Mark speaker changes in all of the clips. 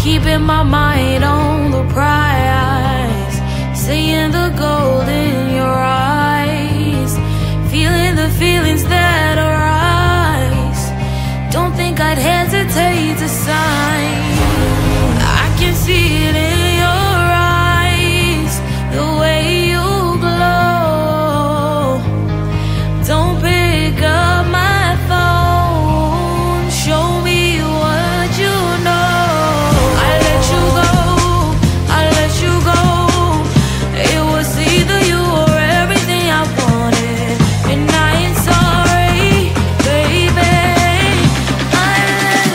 Speaker 1: keeping my mind on the prize, seeing the gold in your eyes, feeling the feelings that arise. Don't think I'd hesitate to sign. I can see it in your eyes, the way you glow. Don't pick up my phone, show me what you know. I let you go, I let you go. It was either you or everything I wanted, and I ain't sorry, baby. I let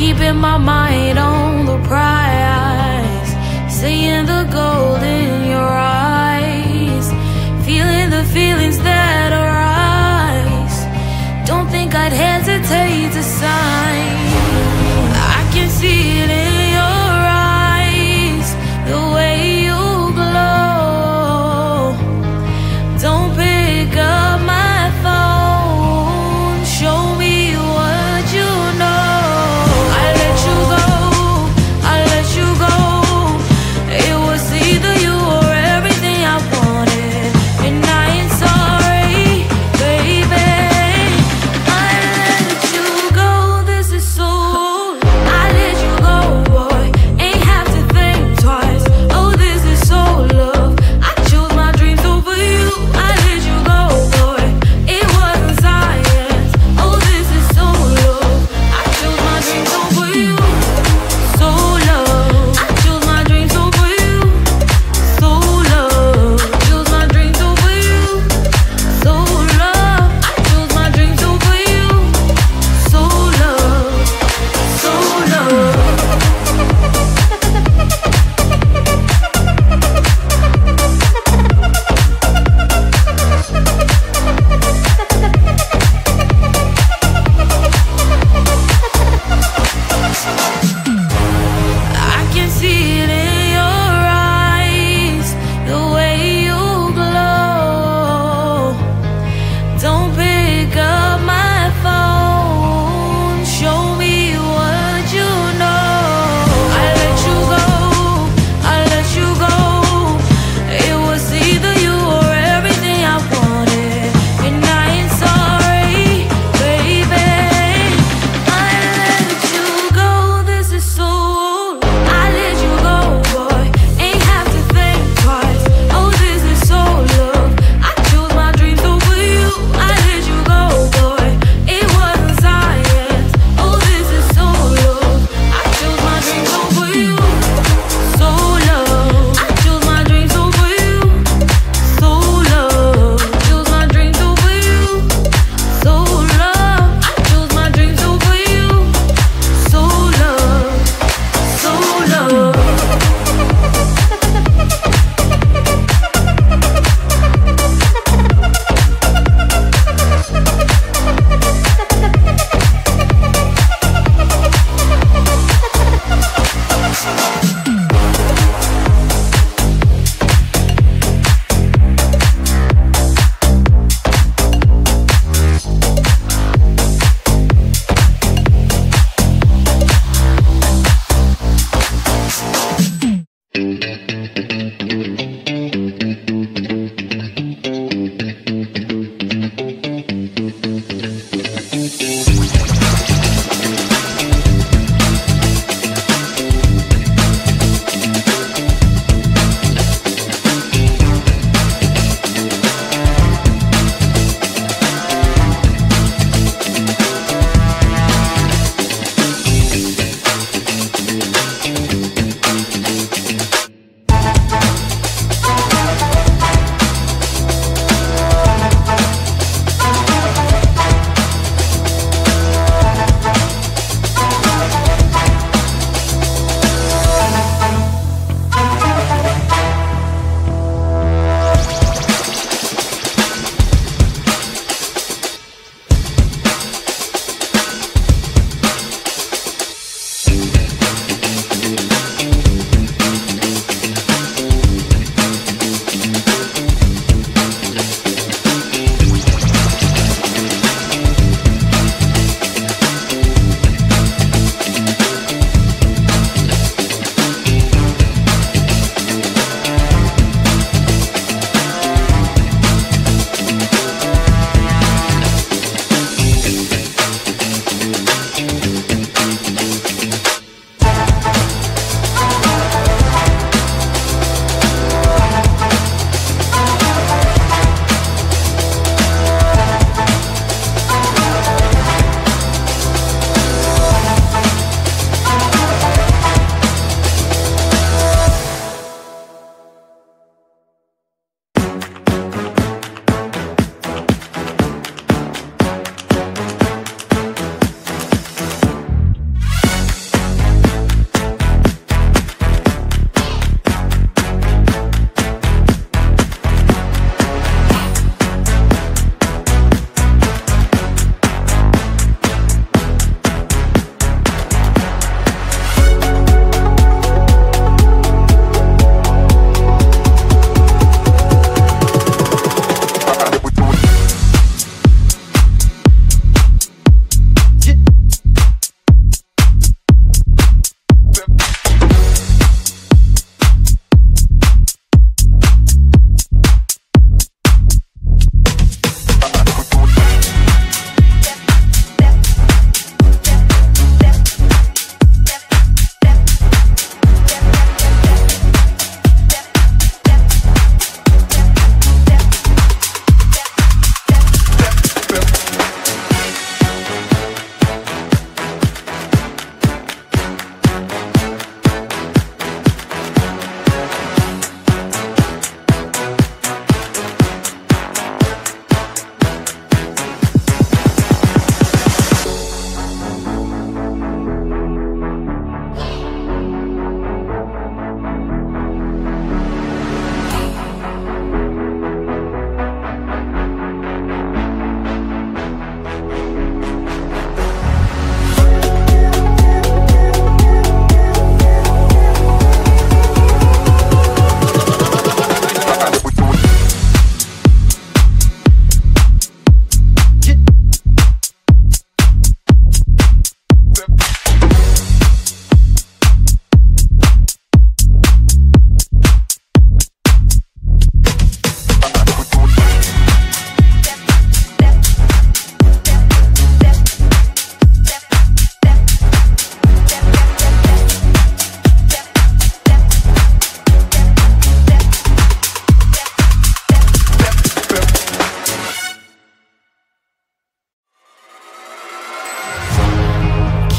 Speaker 1: keeping my mind on the prize, seeing the gold in your eyes, feeling the feelings that arise. Don't think I'd hesitate to sign. I can see it in your eyes, the way you glow. Don't pick up my phone, show me what you know. I let you go, I let you go. It was either you or everything I wanted, and I ain't sorry, baby. I let you go, this is so. I let you go, boy, ain't have to think twice. Oh, this is so love. I chose my dreams over you. I let you go, boy, it wasn't science. Oh, this is so love. I chose my dreams over you. So love. I chose my dreams over you. So love. Chose my dreams over you. So love. I chose my dreams over you. So love. So love. I can see it in your eyes, the way you glow. Don't pick up my phone, show me what you know. I let you go, I let you go. It was either you or everything I wanted, and I ain't sorry, baby. I let you go, this is so. I let you go, boy, ain't have to think twice. Oh, this is so love. I chose my dreams over you. I let you go, boy, it wasn't science. Oh, this is so love. I chose my dreams over you. So love. I chose my dreams over you. So love. Chose my dreams over you. So love. I chose my dreams over you. So love. So love.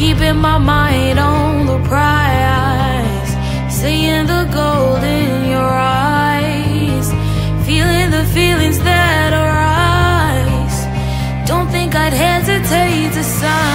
Speaker 1: keeping my mind on the prize, seeing the gold in your eyes, feeling the feelings that arise. Don't think I'd hesitate to sign